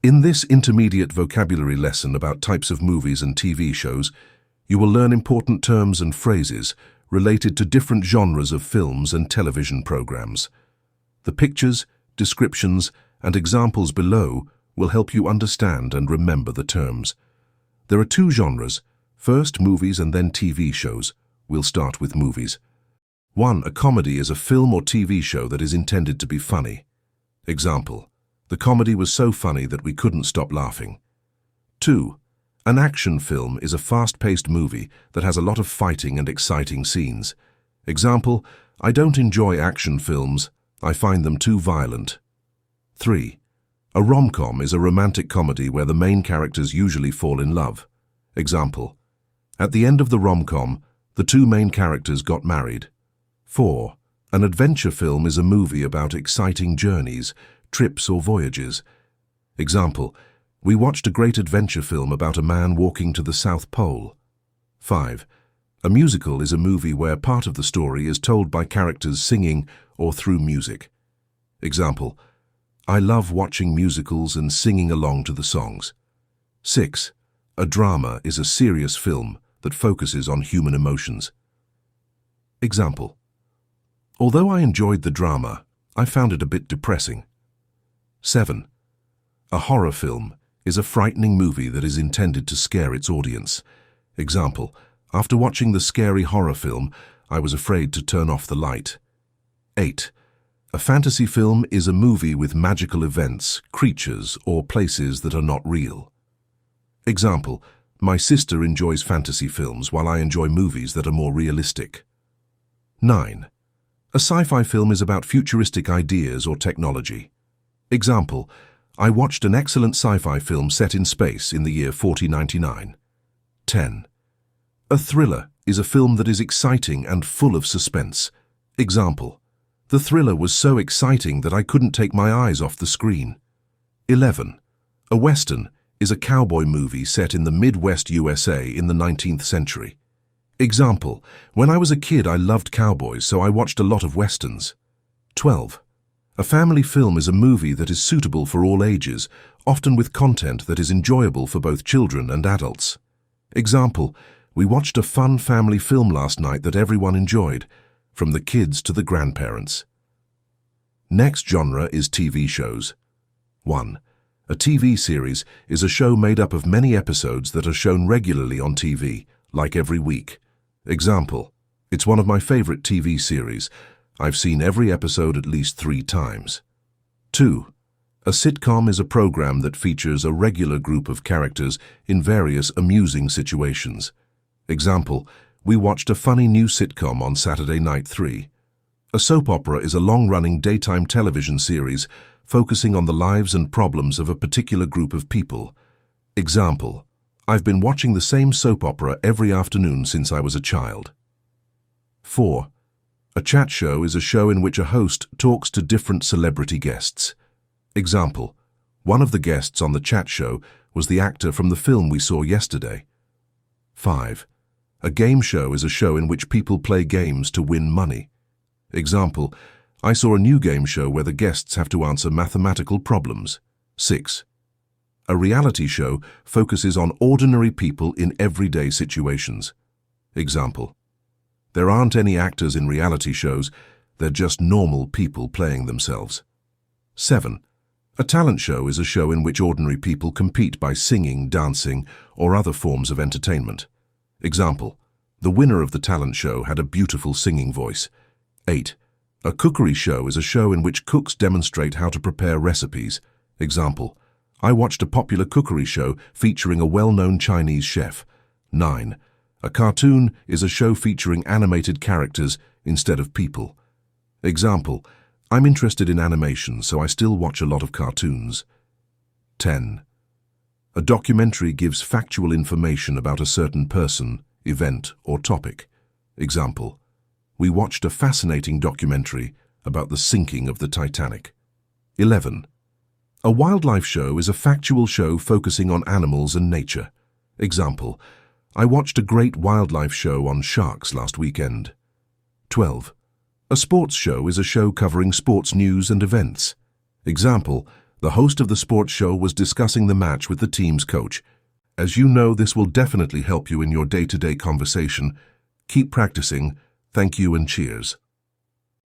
In this intermediate vocabulary lesson about types of movies and TV shows, you will learn important terms and phrases related to different genres of films and television programs. The pictures, descriptions, and examples below will help you understand and remember the terms. There are two genres, first movies and then TV shows. We'll start with movies. 1. A comedy is a film or TV show that is intended to be funny. Example: the comedy was so funny that we couldn't stop laughing. 2. An action film is a fast-paced movie that has a lot of fighting and exciting scenes. Example: I don't enjoy action films, I find them too violent. 3. A rom-com is a romantic comedy where the main characters usually fall in love. Example: at the end of the rom-com, the two main characters got married. 4. An adventure film is a movie about exciting journeys, trips or voyages. Example: we watched a great adventure film about a man walking to the South Pole. 5. A musical is a movie where part of the story is told by characters singing or through music. Example: I love watching musicals and singing along to the songs. 6. A drama is a serious film that focuses on human emotions. Example: although I enjoyed the drama, I found it a bit depressing. 7. A horror film is a frightening movie that is intended to scare its audience. Example: after watching the scary horror film, I was afraid to turn off the light. 8. A fantasy film is a movie with magical events, creatures, or places that are not real. Example: my sister enjoys fantasy films while I enjoy movies that are more realistic. 9. A sci-fi film is about futuristic ideas or technology. Example: I watched an excellent sci-fi film set in space in the year 4099. 10. A thriller is a film that is exciting and full of suspense. Example: the thriller was so exciting that I couldn't take my eyes off the screen. 11. A western is a cowboy movie set in the Midwest USA in the 19th century. Example: when I was a kid I loved cowboys, so I watched a lot of westerns. 12. A family film is a movie that is suitable for all ages, often with content that is enjoyable for both children and adults. Example: we watched a fun family film last night that everyone enjoyed, from the kids to the grandparents. Next genre is TV shows. 1. A TV series is a show made up of many episodes that are shown regularly on TV, like every week. Example: it's one of my favorite TV series. I've seen every episode at least 3 times. 2. A sitcom is a program that features a regular group of characters in various amusing situations. Example: we watched a funny new sitcom on Saturday Night 3. A soap opera is a long-running daytime television series focusing on the lives and problems of a particular group of people. Example: I've been watching the same soap opera every afternoon since I was a child. 4. A chat show is a show in which a host talks to different celebrity guests. Example: one of the guests on the chat show was the actor from the film we saw yesterday. 5. A game show is a show in which people play games to win money. Example: I saw a new game show where the guests have to answer mathematical problems. 6. A reality show focuses on ordinary people in everyday situations. Example: there aren't any actors in reality shows, they're just normal people playing themselves. 7. A talent show is a show in which ordinary people compete by singing, dancing, or other forms of entertainment. Example: the winner of the talent show had a beautiful singing voice. 8. A cookery show is a show in which cooks demonstrate how to prepare recipes. Example: I watched a popular cookery show featuring a well-known Chinese chef. 9. A cartoon is a show featuring animated characters instead of people. Example: I'm interested in animation, so I still watch a lot of cartoons. 10. A documentary gives factual information about a certain person, event, or topic. Example: we watched a fascinating documentary about the sinking of the Titanic. 11. A wildlife show is a factual show focusing on animals and nature. Example: I watched a great wildlife show on sharks last weekend. 12. A sports show is a show covering sports news and events. Example: The host of the sports show was discussing the match with the team's coach. As you know, this will definitely help you in your day-to-day conversation. Keep practicing. Thank you and cheers.